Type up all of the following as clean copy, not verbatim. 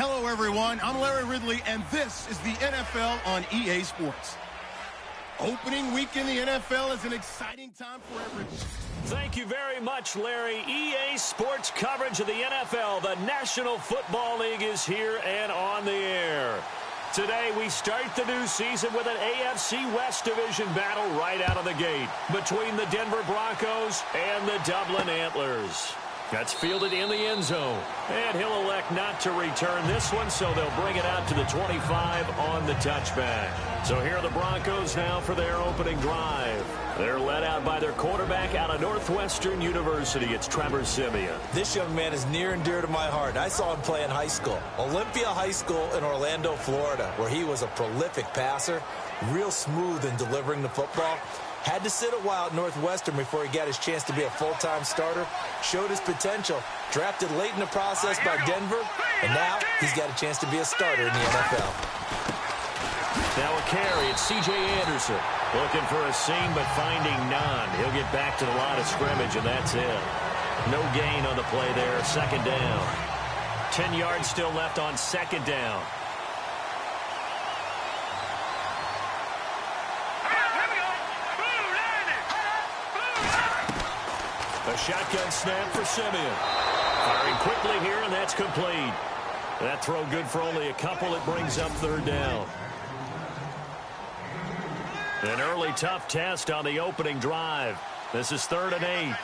Hello, everyone. I'm Larry Ridley, and this is the NFL on EA Sports. Opening week in the NFL is an exciting time for everyone. Thank you very much, Larry. EA Sports coverage of the NFL. The National Football League is here and on the air. Today, we start the new season with an AFC West Division battle right out of the gate between the Denver Broncos and the Dublin Antlers. That's fielded in the end zone. And he'll elect not to return this one, so they'll bring it out to the 25 on the touchback. So here are the Broncos now for their opening drive. They're led out by their quarterback out of Northwestern University. It's Trevor Siemian. This young man is near and dear to my heart. I saw him play in high school. Olympia High School in Orlando, Florida, where he was a prolific passer, real smooth in delivering the football. Had to sit a while at Northwestern before he got his chance to be a full-time starter. Showed his potential. Drafted late in the process by Denver. And now he's got a chance to be a starter in the NFL. Now a carry. It's C.J. Anderson. Looking for a seam, but finding none. He'll get back to the line of scrimmage, and that's it. No gain on the play there. Second down. 10 yards still left on second down. A shotgun snap for Siemian. Firing quickly here, and that's complete. That throw good for only a couple. It brings up third down. An early tough test on the opening drive. This is 3rd and 8.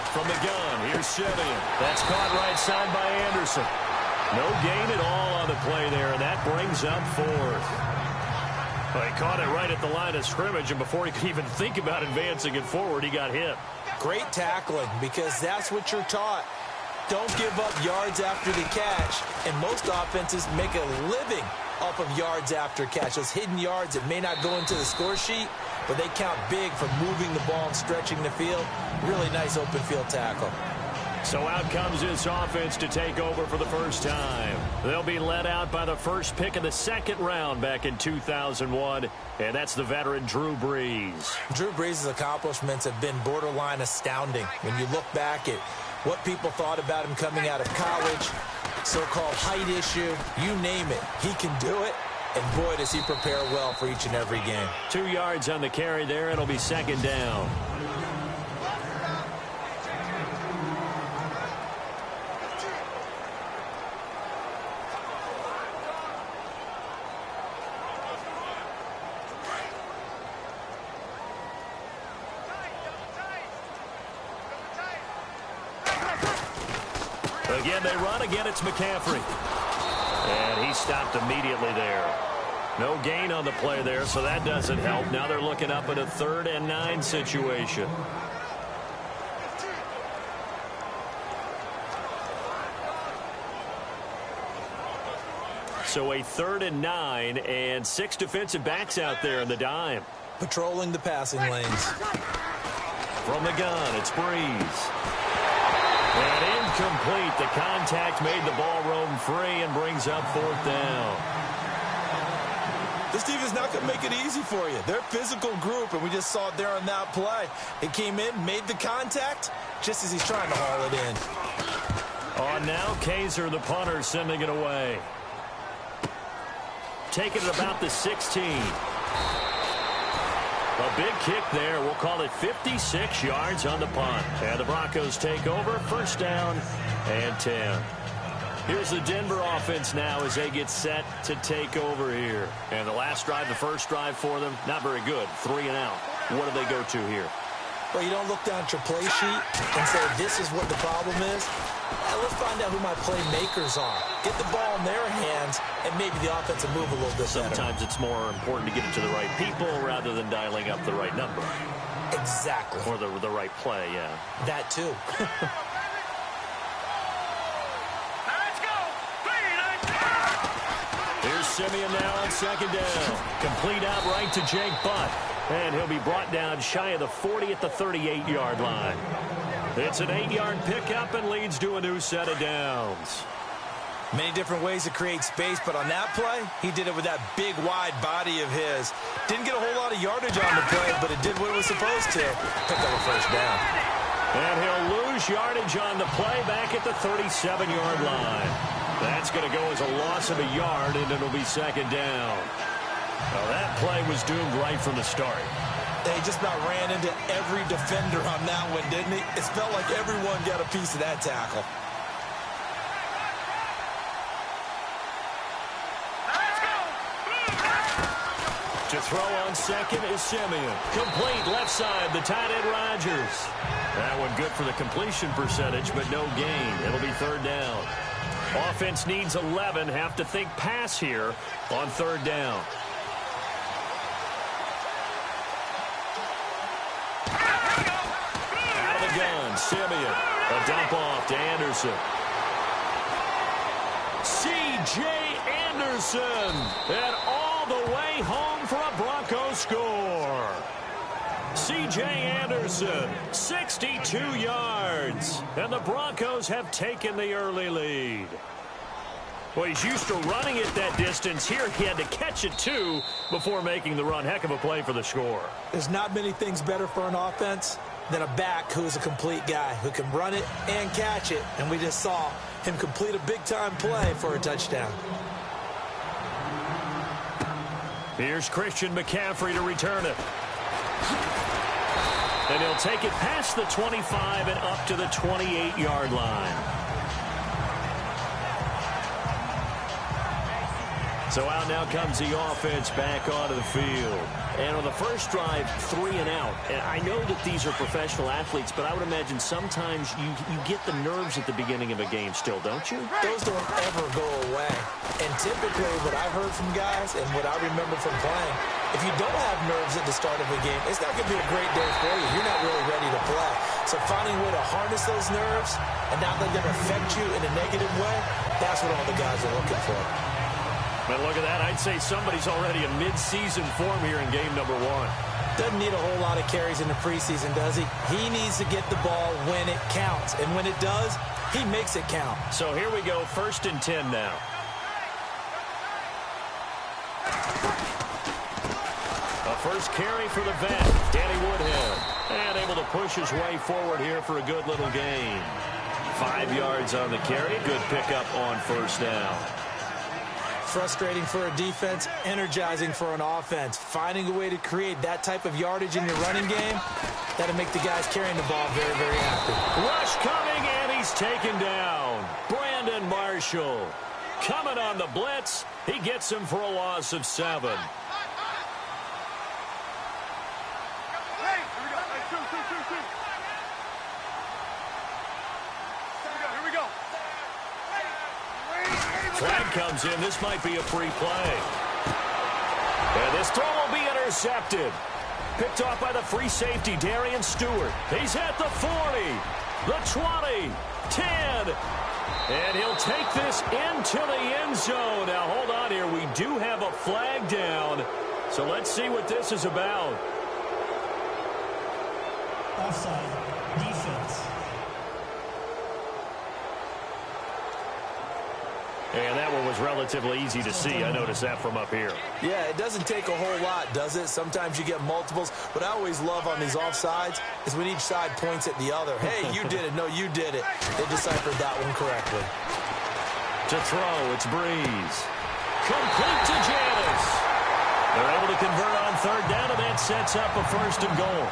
From the gun, here's Siemian. That's caught right side by Anderson. No gain at all on the play there, and that brings up 4th. Well, he caught it right at the line of scrimmage, and before he could even think about advancing it forward, he got hit. Great tackling, because that's what you're taught. Don't give up yards after the catch, and most offenses make a living off of yards after catch. Those hidden yards that may not go into the score sheet, but they count big for moving the ball and stretching the field. Really nice open field tackle. So out comes this offense to take over for the first time. They'll be led out by the first pick of the second round back in 2001, and that's the veteran Drew Brees. Drew Brees' accomplishments have been borderline astounding. When you look back at what people thought about him coming out of college, so-called height issue, you name it, he can do it. And boy, does he prepare well for each and every game. 2 yards on the carry there. It'll be second down. Again, they run. Again, it's McCaffrey. And he stopped immediately there. No gain on the play there, so that doesn't help. Now they're looking up at a 3rd and 9 situation. So a 3rd and 9, and 6 defensive backs out there in the dime. Patrolling the passing lanes. From the gun, it's Brees. And incomplete. The contact made the ball roam free and brings up 4th down. This defense is not going to make it easy for you. They're a physical group, and we just saw it there on that play. It came in, made the contact, just as he's trying to haul it in. On now, Kaiser, the punter, sending it away. Taking it about the 16. A big kick there. We'll call it 56 yards on the punt. And the Broncos take over. First down and 10. Here's the Denver offense now as they get set to take over here. And the last drive, the first drive for them, not very good. 3 and out. What do they go to here? Well, you don't look down at your play sheet and say, this is what the problem is. Let's find out who my playmakers are. Get the ball in their hands, and maybe the offense will move a little bit better. Sometimes it's more important to get it to the right people rather than dialing up the right number. Exactly. Or the right play, yeah. That too. Here's Siemian now on second down. Complete out right to Jake Butt. And he'll be brought down shy of the 40 at the 38-yard line. It's an 8-yard pickup and leads to a new set of downs. Many different ways to create space, but on that play, he did it with that big, wide body of his. Didn't get a whole lot of yardage on the play, but it did what it was supposed to. Picked up a first down. And he'll lose yardage on the play back at the 37-yard line. That's going to go as a loss of a yard, and it'll be second down. Well, that play was doomed right from the start. They just about ran into every defender on that one, didn't he? It felt like everyone got a piece of that tackle. To throw on second is Simeon. Complete left side, the tight end Rodgers. That one good for the completion percentage, but no gain. It'll be third down. Offense needs 11. Have to think pass here on third down. Out of the gun, Simeon. A dump off to Anderson. C.J. Anderson. And all the way home for a Broncos score. C.J. Anderson, 62 yards. And the Broncos have taken the early lead. Well, he's used to running it that distance. Here he had to catch it, too, before making the run. Heck of a play for the score. There's not many things better for an offense than a back who is a complete guy, who can run it and catch it. And we just saw him complete a big-time play for a touchdown. Here's Christian McCaffrey to return it. And he'll take it past the 25 and up to the 28-yard line. So out now comes the offense back onto the field. And on the first drive, 3 and out. And I know that these are professional athletes, but I would imagine sometimes you get the nerves at the beginning of a game still, don't you? Those don't ever go away. And typically what I've heard from guys and what I remember from playing, if you don't have nerves at the start of a game, it's not going to be a great day for you. You're not really ready to play. So finding a way to harness those nerves and not let them affect you in a negative way, that's what all the guys are looking for. But look at that. I'd say somebody's already in mid-season form here in game number 1. Doesn't need a whole lot of carries in the preseason, does he? He needs to get the ball when it counts. And when it does, he makes it count. So here we go, 1st and 10 now. A first carry for the vet, Danny Woodhead. And able to push his way forward here for a good little gain. 5 yards on the carry. Good pickup on first down. Frustrating for a defense, energizing for an offense. Finding a way to create that type of yardage in your running game, that'll make the guys carrying the ball very, very happy. Rush coming, and he's taken down. Brandon Marshall coming on the blitz. He gets him for a loss of 7. Flag comes in. This might be a free play. And this throw will be intercepted. Picked off by the free safety, Darian Stewart. He's at the 40, the 20, 10. And he'll take this into the end zone. Now, hold on here. We do have a flag down. So let's see what this is about. Offside, defense. And that one was relatively easy to see. I noticed that from up here. Yeah, it doesn't take a whole lot, does it? Sometimes you get multiples. What I always love on these offsides is when each side points at the other. Hey, you did it. No, you did it. They deciphered that one correctly. To throw, it's Breeze. Complete to Janis. They're able to convert on third down, and that sets up a 1st and goal.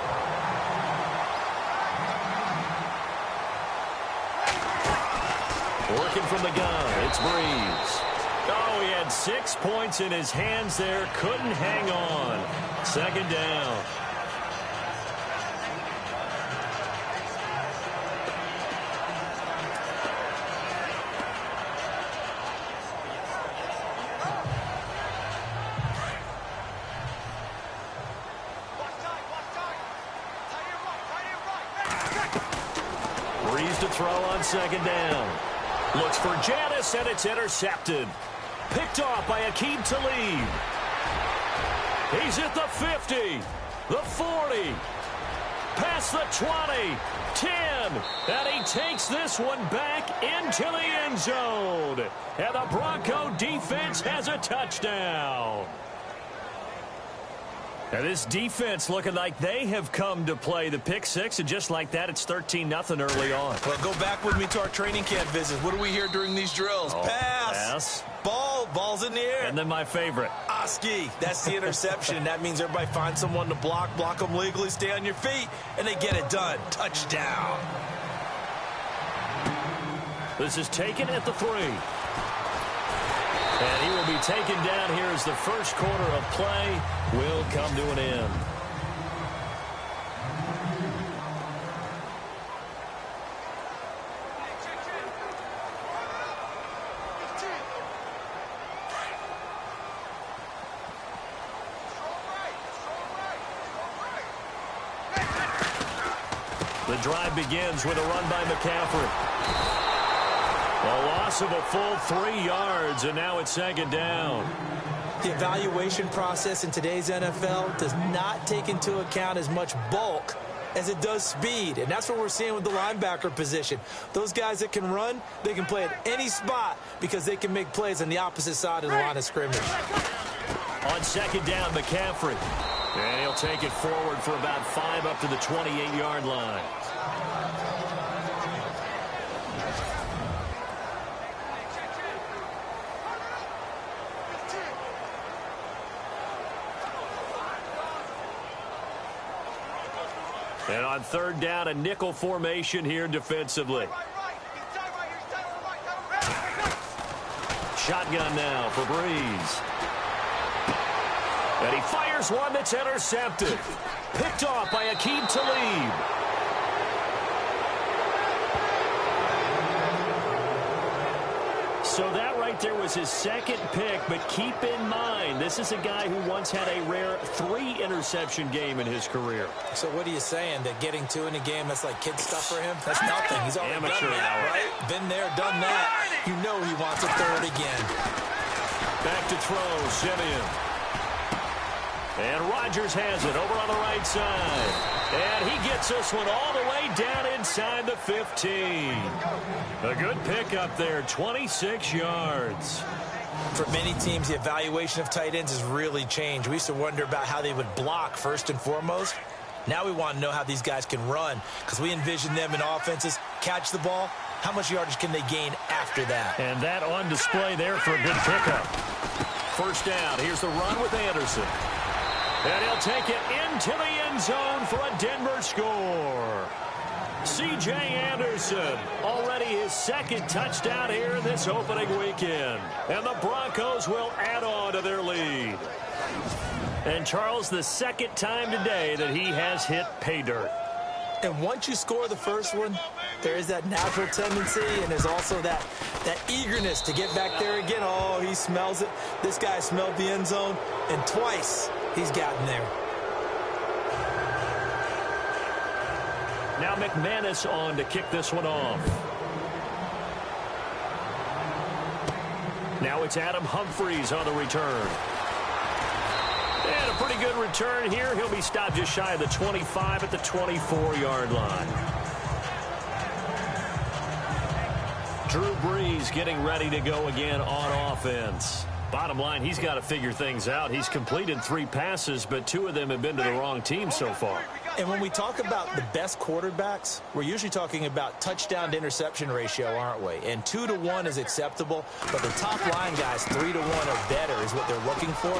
Working from the gun, it's Breeze. Oh, he had 6 points in his hands there. Couldn't hang on. 2nd down. Breeze to throw on 2nd down. Looks for Janis, and it's intercepted. Picked off by Aqib Talib. He's at the 50, the 40, past the 20, 10, And he takes this one back into the end zone. And the Bronco defense has a touchdown. And this defense looking like they have come to play the pick six, and just like that, it's 13-0 early on. Well, go back with me to our training camp visits. What do we hear during these drills? Pass. Ball's in the air. And then my favorite. Oski. That's the interception. That means everybody finds someone to block them legally, stay on your feet, and they get it done. Touchdown. This is taken at the 3. And he will be taken down here as the first quarter of play will come to an end. The drive begins with a run by McCaffrey. A loss of a full 3 yards, and now it's second down. The evaluation process in today's NFL does not take into account as much bulk as it does speed, and that's what we're seeing with the linebacker position. Those guys that can run, they can play at any spot because they can make plays on the opposite side of the line of scrimmage. On second down, McCaffrey. And he'll take it forward for about 5 up to the 28-yard line. And on third down, a nickel formation here defensively. Shotgun now for Breeze. And he fires one that's intercepted. Picked off by Aqib Talib. So that right there was his second pick, but keep in mind, this is a guy who once had a rare 3-interception game in his career. So what are you saying, that getting 2 in a game, that's like kid stuff for him? That's nothing. He's already amateur done that, right? Been there, done that. You know he wants a third again. Back to throw, Simeon. And Rodgers has it over on the right side. And he gets this one all the way down inside the 15. A good pickup there, 26 yards. For many teams, the evaluation of tight ends has really changed. We used to wonder about how they would block first and foremost. Now we want to know how these guys can run, because we envision them in offenses catch the ball. How much yardage can they gain after that? And that on display there for a good pickup. First down, here's the run with Anderson. And he'll take it into the end zone for a Denver score. C.J. Anderson, already his second touchdown here this opening weekend. And the Broncos will add on to their lead. And Charles, the second time today that he has hit pay dirt. And once you score the first one, there is that natural tendency, and there's also that eagerness to get back there again. Oh, he smells it. This guy smelled the end zone, and twice he's gotten there. Now McManus on to kick this one off. Now it's Adam Humphries on the return. And a pretty good return here. He'll be stopped just shy of the 25 at the 24-yard line. Drew Brees getting ready to go again on offense. Bottom line, he's got to figure things out. He's completed 3 passes, but 2 of them have been to the wrong team so far. And when we talk about the best quarterbacks, we're usually talking about touchdown to interception ratio, aren't we? And 2 to 1 is acceptable, but the top line guys, 3 to 1 or better is what they're looking for.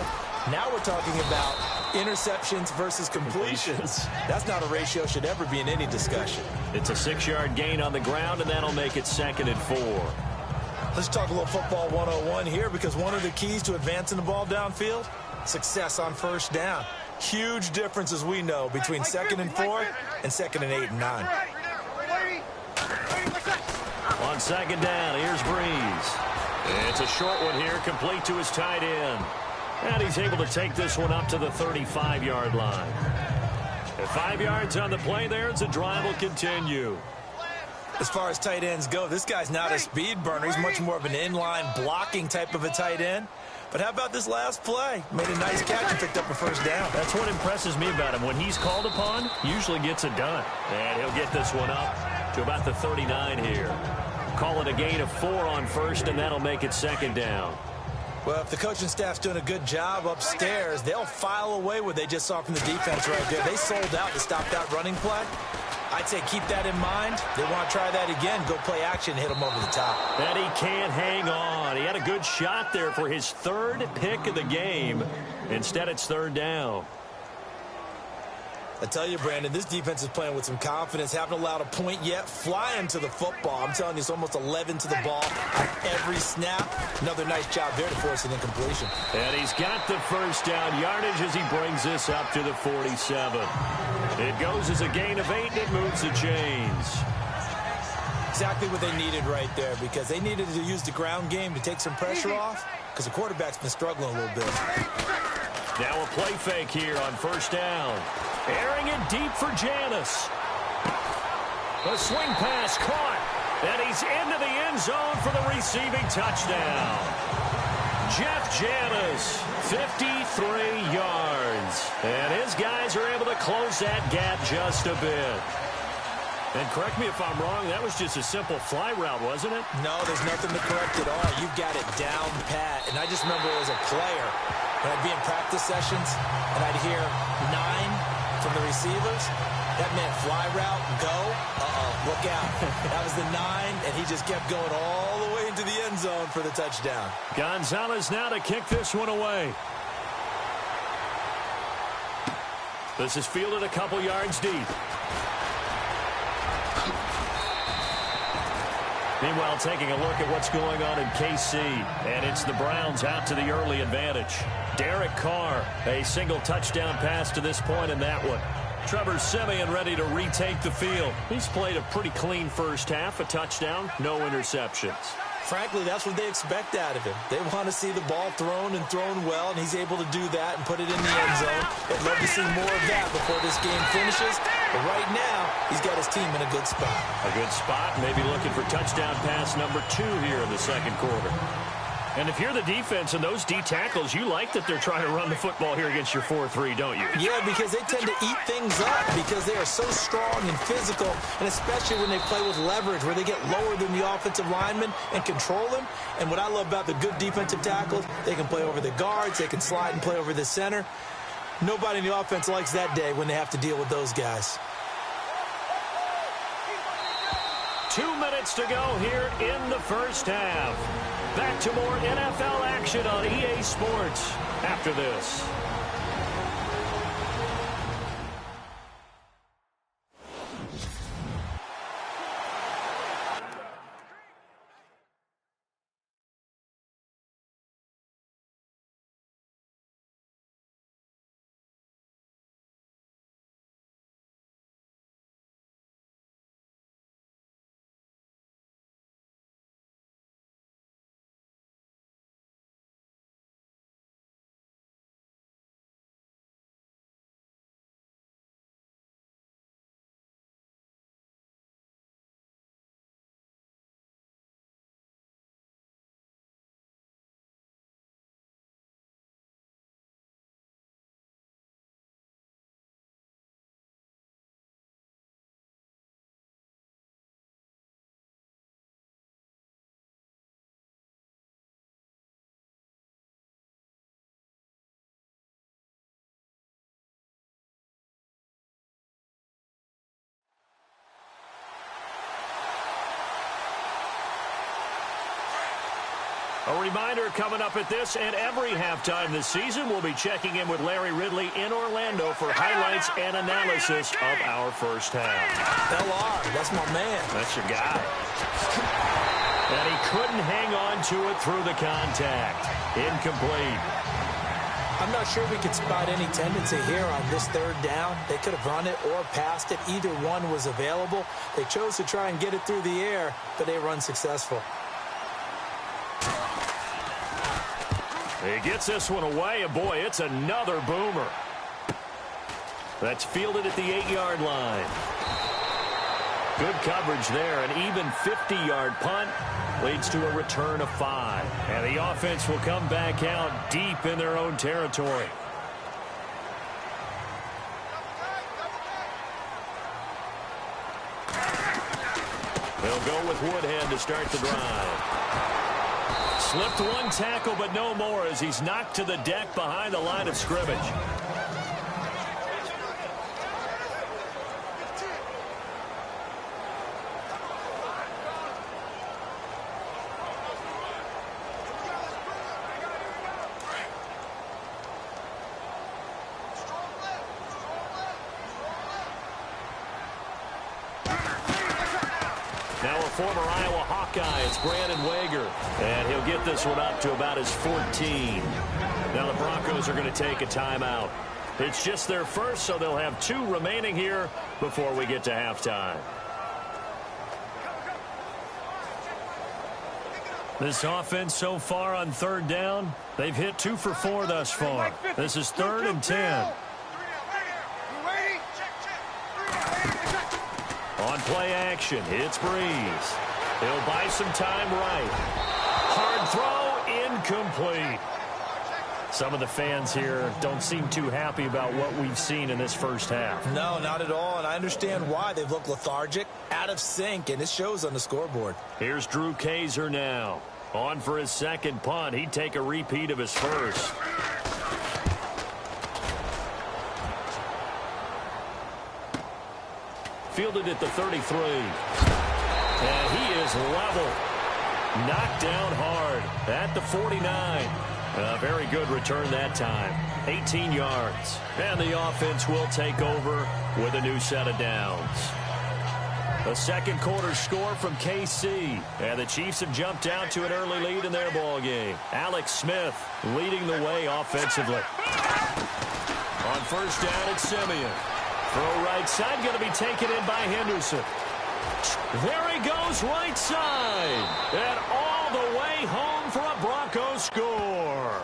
Now we're talking about interceptions versus completions. That's not a ratio should ever be in any discussion. It's a 6-yard gain on the ground, and that'll make it 2nd and 4. Let's talk a little football 101 here, because one of the keys to advancing the ball downfield, success on first down. Huge difference, as we know, between 2nd and 4 and 2nd and 8 and 9. On second down, here's Breeze. It's a short one here, complete to his tight end. And he's able to take this one up to the 35-yard line. At 5 yards on the play there, the drive will continue. As far as tight ends go, this guy's not a speed burner. He's much more of an inline blocking type of a tight end. But how about this last play? Made a nice catch and picked up a first down. That's what impresses me about him. When he's called upon, usually gets it done. And he'll get this one up to about the 39 here. Call it a gain of 4 on first, and that'll make it second down. Well, if the coaching staff's doing a good job upstairs, they'll file away what they just saw from the defense right there. They sold out to stop that running play. I'd say keep that in mind. They want to try that again. Go play action, hit them over the top. And he can't hang on. He had a good shot there for his 3rd pick of the game. Instead, it's 3rd down. I tell you, Brandon, this defense is playing with some confidence. Haven't allowed a point yet. Flying to the football. I'm telling you, it's almost 11 to the ball every snap. Another nice job there to force an incompletion. And he's got the first down yardage as he brings this up to the 47. It goes as a gain of 8, and it moves the chains. Exactly what they needed right there, because they needed to use the ground game to take some pressure off, because the quarterback's been struggling a little bit. Now a play fake here on first down. Airing it deep for Janis. A swing pass caught. And he's into the end zone for the receiving touchdown. Jeff Janis, 53 yards. And his guys are able to close that gap just a bit. And correct me if I'm wrong, that was just a simple fly route, wasn't it? No, there's nothing to correct at all. You've got it down pat. And I just remember as a player, when I'd be in practice sessions, and I'd hear 9 from the receivers, that meant fly route, go, look out. That was the 9, and he just kept going all the way into the end zone for the touchdown. Gonzalez now to kick this one away. This is fielded a couple yards deep. Meanwhile, taking a look at what's going on in KC, and it's the Browns out to the early advantage. Derek Carr, a single touchdown pass to this point in that one. Trevor Siemian ready to retake the field. He's played a pretty clean first half, a touchdown, no interceptions. Frankly, that's what they expect out of him. They want to see the ball thrown and thrown well, and he's able to do that and put it in the end zone. They'd love to see more of that before this game finishes. But right now, he's got his team in a good spot. A good spot, maybe looking for touchdown pass number 2 here in the second quarter. And if you're the defense and those D tackles, you like that they're trying to run the football here against your 4-3, don't you? Yeah, because they tend to eat things up because they are so strong and physical, and especially when they play with leverage where they get lower than the offensive linemen and control them. And what I love about the good defensive tackles, they can play over the guards, they can slide and play over the center. Nobody in the offense likes that day when they have to deal with those guys. 2 minutes to go here in the first half. Back to more NFL action on EA Sports after this. A reminder coming up at this and every halftime this season, we'll be checking in with Larry Ridley in Orlando for highlights and analysis of our first half. LR, that's my man. That's your guy. And he couldn't hang on to it through the contact. Incomplete. I'm not sure we could spot any tendency here on this 3rd down. They could have run it or passed it. Either one was available. They chose to try and get it through the air, but they were unsuccessful. He gets this one away, and boy, it's another boomer. That's fielded at the 8-yard line. Good coverage there. An even 50-yard punt leads to a return of 5. And the offense will come back out deep in their own territory. They'll go with Woodhead to start the drive. Slipped one tackle, but no more as he's knocked to the deck behind the line of scrimmage. Now a former Iowa Hawkeye, it's Brandon Wager. And he'll get this one up to about his 14. Now the Broncos are going to take a timeout. It's just their first, so they'll have 2 remaining here before we get to halftime. This offense so far on 3rd down, they've hit 2 for 4 thus far. This is 3rd and 10. On play action, it's Breeze. He'll buy some time right. Hard throw, incomplete. Some of the fans here don't seem too happy about what we've seen in this first half. No, not at all, and I understand why. They've looked lethargic, out of sync, and it shows on the scoreboard. Here's Drew Kaiser now. On for his second punt. He'd take a repeat of his first. Fielded at the 33. And he is level. Knocked down hard at the 49. A very good return that time. 18 yards. And the offense will take over with a new set of downs. A second quarter score from KC. And the Chiefs have jumped out to an early lead in their ball game. Alex Smith leading the way offensively. On first down, it's Simeon. Throw right side, going to be taken in by Henderson. There he goes, right side. And all the way home for a Broncos score.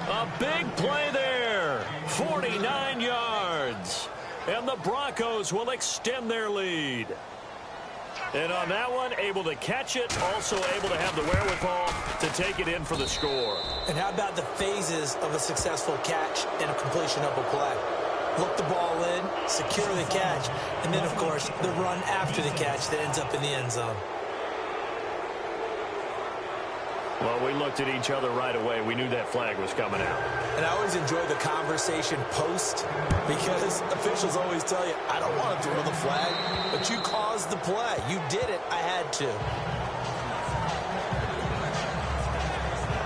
A big play there. 49 yards. And the Broncos will extend their lead. And on that one, able to catch it, also able to have the wherewithal to take it in for the score. And how about the phases of a successful catch and a completion of a play? Look the ball in, secure the catch, and then, of course, the run after the catch that ends up in the end zone. Well, we looked at each other right away. We knew that flag was coming out. And I always enjoy the conversation post because officials always tell you, I don't want to throw the flag, but you caused the play. You did it. I had to.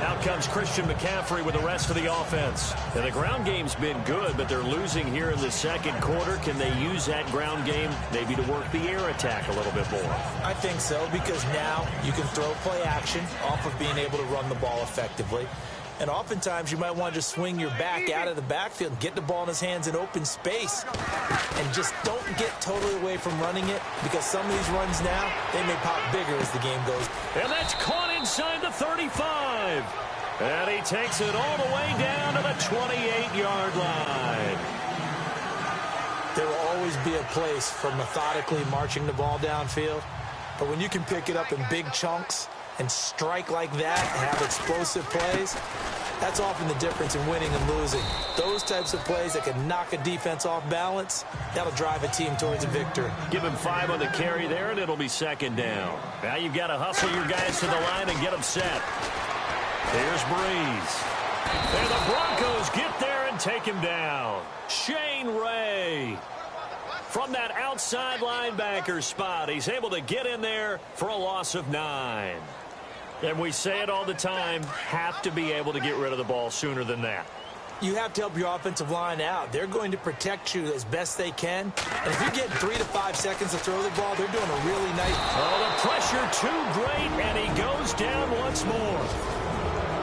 Out comes Christian McCaffrey with the rest of the offense. And the ground game's been good, but they're losing here in the second quarter. Can they use that ground game maybe to work the air attack a little bit more? I think so, because now you can throw play action off of being able to run the ball effectively. And oftentimes you might want to just swing your back out of the backfield and get the ball in his hands in open space. And just don't get totally away from running it, because some of these runs now, they may pop bigger as the game goes. And that's caught inside the 35. And he takes it all the way down to the 28-yard line. There will always be a place for methodically marching the ball downfield. But when you can pick it up in big chunks and strike like that and have explosive plays, that's often the difference in winning and losing. Those types of plays that can knock a defense off balance, that'll drive a team towards a victory. Give him 5 on the carry there, and it'll be second down. Now you've got to hustle your guys to the line and get them set. Here's Breeze. And the Broncos get there and take him down. Shane Ray. From that outside linebacker spot, he's able to get in there for a loss of 9. And we say it all the time, have to be able to get rid of the ball sooner than that. You have to help your offensive line out. They're going to protect you as best they can. And if you get 3 to 5 seconds to throw the ball, they're doing a really nice... Oh, the pressure too great, and he goes down once more.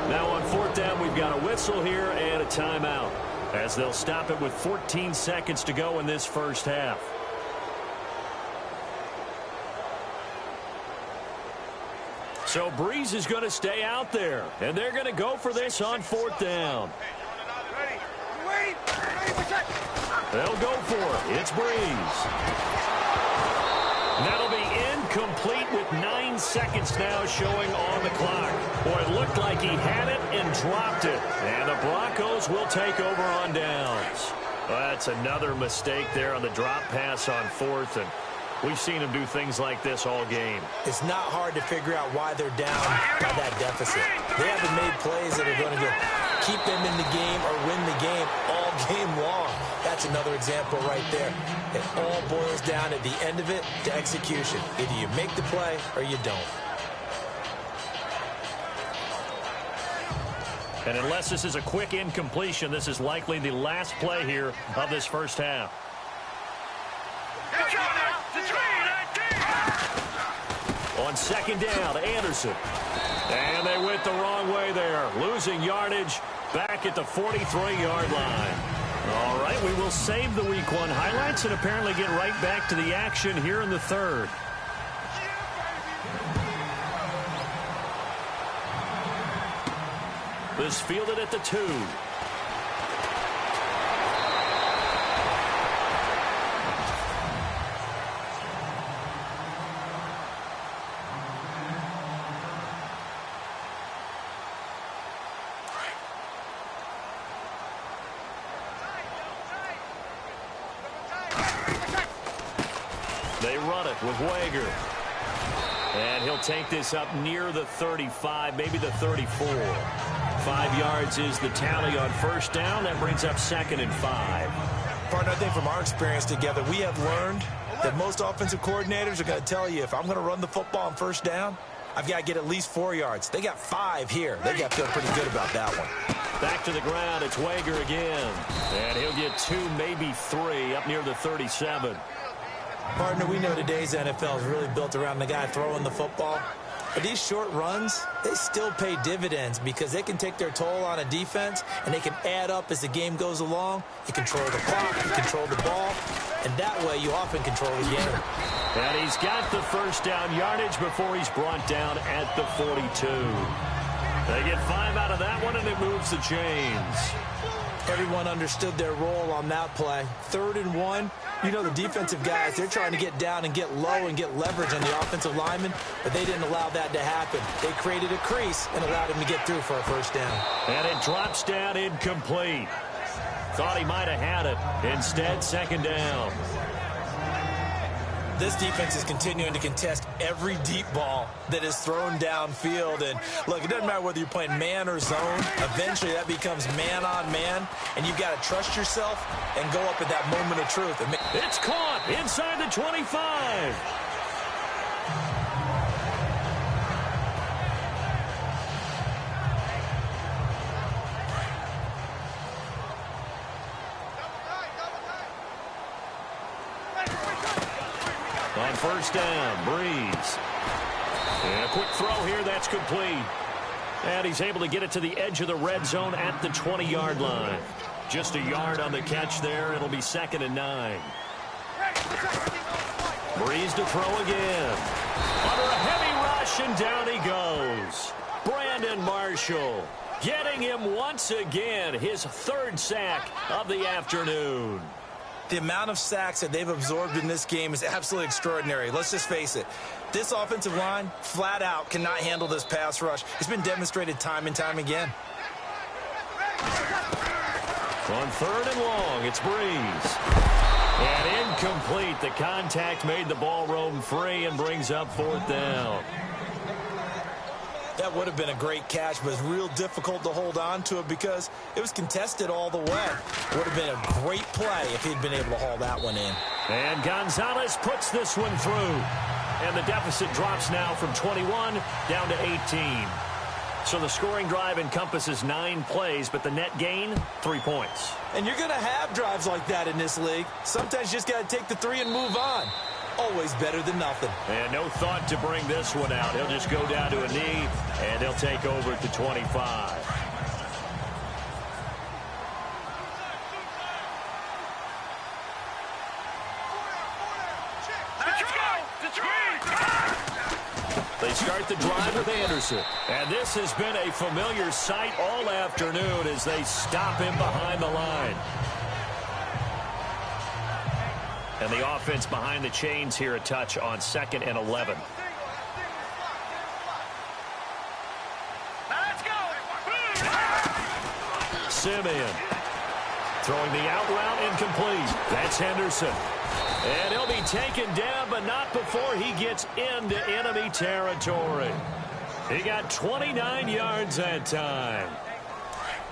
Now on fourth down, we've got a whistle here and a timeout, as they'll stop it with 14 seconds to go in this first half. So Breeze is going to stay out there, and they're going to go for this on fourth down. They'll go for it. It's Breeze. That'll be incomplete with 9 seconds now showing on the clock. Boy, it looked like he had it and dropped it. And the Broncos will take over on downs. Well, that's another mistake there on the drop pass on fourth. And We've seen him do things like this all game. It's not hard to figure out why they're down by that deficit. They haven't made plays that are going to keep them in the game or win the game all game long. That's another example right there. It all boils down at the end of it to execution. Either you make the play or you don't. And unless this is a quick incompletion, this is likely the last play here of this first half. On second down, Anderson. And they went the wrong way there, losing yardage back at the 43-yard line. All right, we will save the Week 1 highlights and apparently get right back to the action here in the third. This fielded at the 2. They run it with Wager. And he'll take this up near the 35, maybe the 34. 5 yards is the tally on first down. That brings up 2nd and 5. Partner, I think from our experience together, we have learned that most offensive coordinators are going to tell you, if I'm going to run the football on first down, I've got to get at least 4 yards. They got 5 here. They got to feel pretty good about that one. Back to the ground. It's Wager again. And he'll get 2, maybe 3, up near the 37. Partner, we know today's NFL is really built around the guy throwing the football. But these short runs, they still pay dividends because they can take their toll on a defense, and they can add up as the game goes along. You control the clock, you control the ball, and that way you often control the game. And he's got the first down yardage before he's brought down at the 42. They get 5 out of that one, and it moves the chains. Everyone understood their role on that play. 3rd and 1. You know, the defensive guys, they're trying to get down and get low and get leverage on the offensive lineman, but they didn't allow that to happen. They created a crease and allowed him to get through for a first down. And it drops down incomplete. Thought he might have had it. Instead, 2nd down. This defense is continuing to contest every deep ball that is thrown downfield. And, look, it doesn't matter whether you're playing man or zone. Eventually, that becomes man on man, and you've got to trust yourself and go up at that moment of truth. It's caught inside the 25. On first down, Breeze. And a quick throw here, that's complete. And he's able to get it to the edge of the red zone at the 20-yard line. Just a yard on the catch there. It'll be 2nd and 9. Breeze to throw again. Under a heavy rush, and down he goes. Brandon Marshall getting him once again, his 3rd sack of the afternoon. The amount of sacks that they've absorbed in this game is absolutely extraordinary. Let's just face it. This offensive line, flat out, cannot handle this pass rush. It's been demonstrated time and time again. On 3rd and long, it's Breeze. And incomplete. The contact made the ball roam free and brings up 4th down. That would have been a great catch, but it's real difficult to hold on to it because it was contested all the way. It would have been a great play if he'd been able to haul that one in. And Gonzalez puts this one through. And the deficit drops now from 21 down to 18. So the scoring drive encompasses 9 plays, but the net gain, 3 points. And you're going to have drives like that in this league. Sometimes you just got to take the 3 and move on. Always better than nothing. And no thought to bring this one out. He'll just go down to a knee, and he'll take over at the 25. They start the drive with Anderson. And this has been a familiar sight all afternoon as they stop him behind the line. And the offense behind the chains here, a touch on 2nd and 11. Simeon throwing the out route incomplete. That's Henderson. And he'll be taken down, but not before he gets into enemy territory. He got 29 yards that time.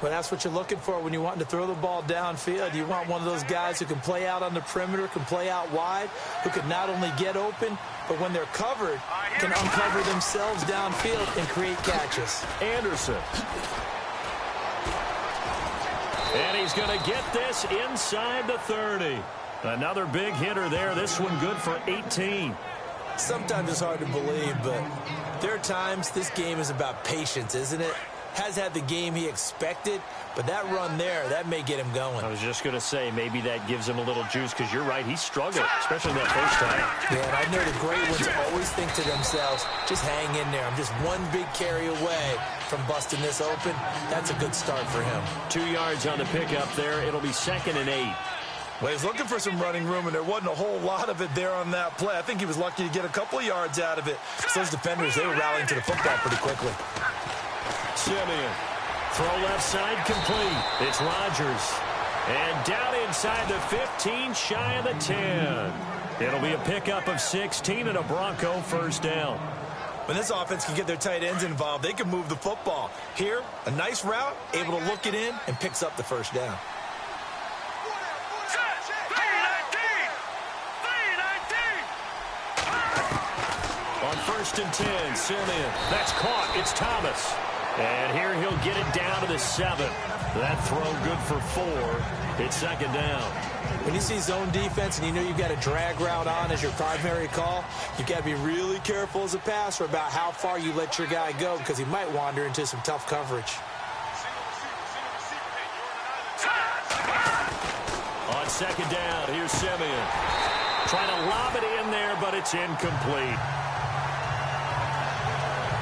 Well, that's what you're looking for when you're wanting to throw the ball downfield. You want one of those guys who can play out on the perimeter, can play out wide, who can not only get open, but when they're covered, can uncover themselves downfield and create catches. Anderson. And he's going to get this inside the 30. Another big hitter there. This one good for 18. Sometimes it's hard to believe, but there are times this game is about patience, isn't it? Has had the game he expected, but that run there, that may get him going. I was just going to say, maybe that gives him a little juice, because you're right, he struggled, especially that first time. Yeah, and I know the great ones always think to themselves, just hang in there. I'm just one big carry away from busting this open. That's a good start for him. 2 yards on the pickup there. It'll be 2nd and 8. Well, he's looking for some running room, and there wasn't a whole lot of it there on that play. I think he was lucky to get a couple of yards out of it. Those defenders, they were rallying to the football pretty quickly. Simeon. Throw left side complete. It's Rodgers. And down inside the 15, shy of the 10. It'll be a pickup of 16 and a Bronco first down. When this offense can get their tight ends involved, they can move the football. Here, a nice route, able to look it in, and picks up the first down. On 1st and 10, Simeon. That's caught. It's Thomas. And here he'll get it down to the 7. That throw good for 4. It's 2nd down. When you see zone defense and you know you've got a drag route on as your primary call, you've got to be really careful as a passer about how far you let your guy go, because he might wander into some tough coverage. On 2nd down, here's Simeon. Trying to lob it in there, but it's incomplete.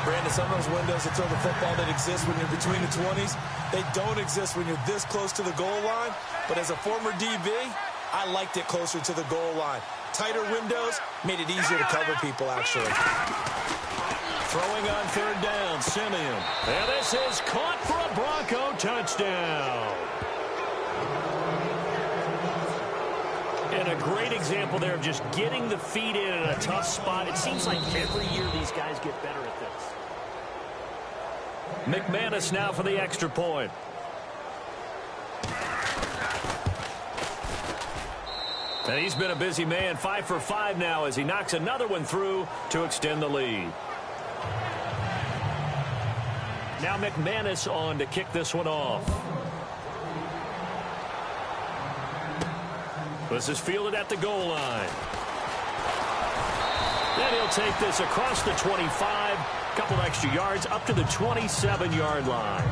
Brandon, some of those windows to throw the football that exist when you're between the 20s, they don't exist when you're this close to the goal line. But as a former DB, I liked it closer to the goal line. Tighter windows made it easier to cover people, actually. Throwing on 3rd down, Simeon. And this is caught for a Bronco touchdown. And a great example there of just getting the feet in a tough spot. It seems like every year these guys get better at this. McManus now for the extra point. And he's been a busy man, 5 for 5 now as he knocks another one through to extend the lead. Now McManus on to kick this one off. This is fielded at the goal line. Then he'll take this across the 25, a couple extra yards up to the 27-yard line.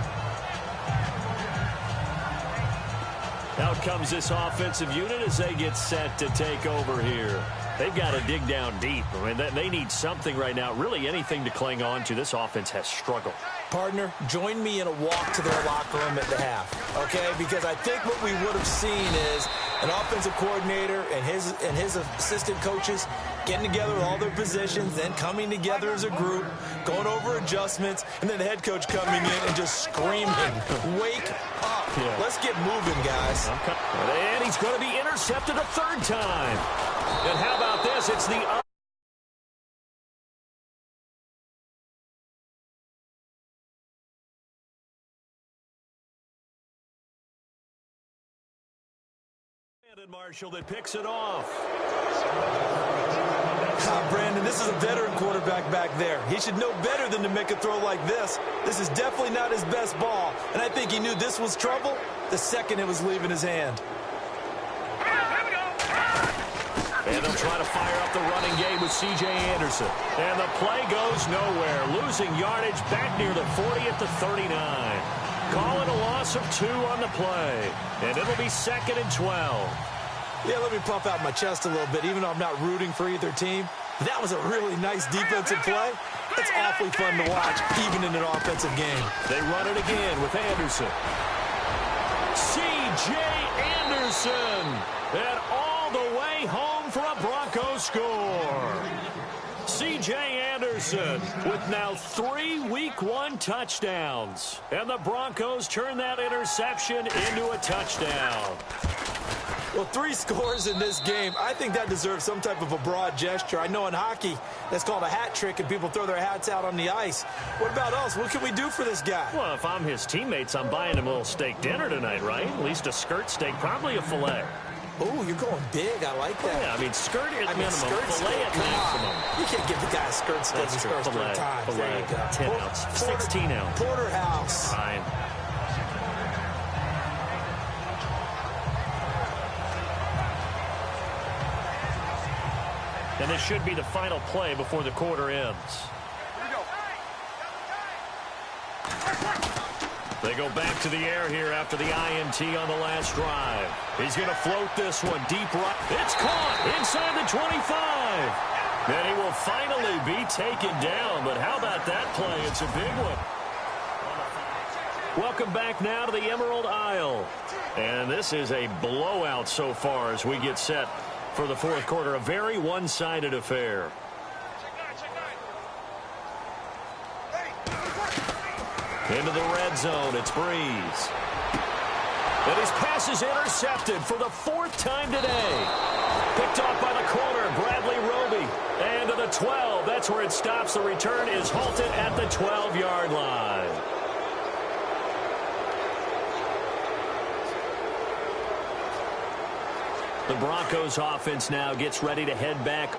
Out comes this offensive unit as they get set to take over here. They've got to dig down deep. I mean, they need something right now, really anything to cling on to. This offense has struggled. Partner, join me in a walk to their locker room at the half, okay? Because I think what we would have seen is an offensive coordinator and his assistant coaches getting together with all their positions, then coming together as a group, going over adjustments, and then the head coach coming in and just screaming, "Wake up. Yeah. Let's get moving, guys." And he's going to be intercepted a 3rd time. And how about this? It's the Marshall that picks it off. Brandon, this is a veteran quarterback back there. He should know better than to make a throw like this. This is definitely not his best ball, and I think he knew this was trouble the second it was leaving his hand. And they'll try to fire up the running game with C.J. Anderson. And the play goes nowhere. Losing yardage back near the 40 at the 39. Calling a loss of 2 on the play. And it'll be 2nd and 12. Yeah, let me puff out my chest a little bit, even though I'm not rooting for either team. That was a really nice defensive play. It's awfully fun to watch, even in an offensive game. They run it again with Anderson. C.J. Anderson. And all the way home for a Broncos score. C.J. Anderson with now 3 Week 1 touchdowns. And the Broncos turn that interception into a touchdown. Well, 3 scores in this game, I think that deserves some type of a broad gesture. I know in hockey, that's called a hat trick, and people throw their hats out on the ice. What about us? What can we do for this guy? Well, if I'm his teammates, I'm buying him a little steak dinner tonight, right? At least a skirt steak, probably a filet. Oh, you're going big. I like that. Yeah, I mean, skirt at minimum, filet at maximum. You can't give the guy a skirt steak his first 3 times. Filet, There you go. 10 ounce, 16 ounce. Porterhouse. Fine. And this should be the final play before the quarter ends. They go back to the air here after the INT on the last drive. He's going to float this one deep right. It's caught inside the 25. And he will finally be taken down. But how about that play? It's a big one. Welcome back now to the Emerald Isle. And this is a blowout so far as we get set for the fourth quarter. A very one-sided affair. Into the red zone, it's Breeze. And his pass is intercepted for the 4th time today. Picked off by the corner, Bradley Roby. And to the 12, that's where it stops. The return is halted at the 12-yard line. The Broncos offense now gets ready to head back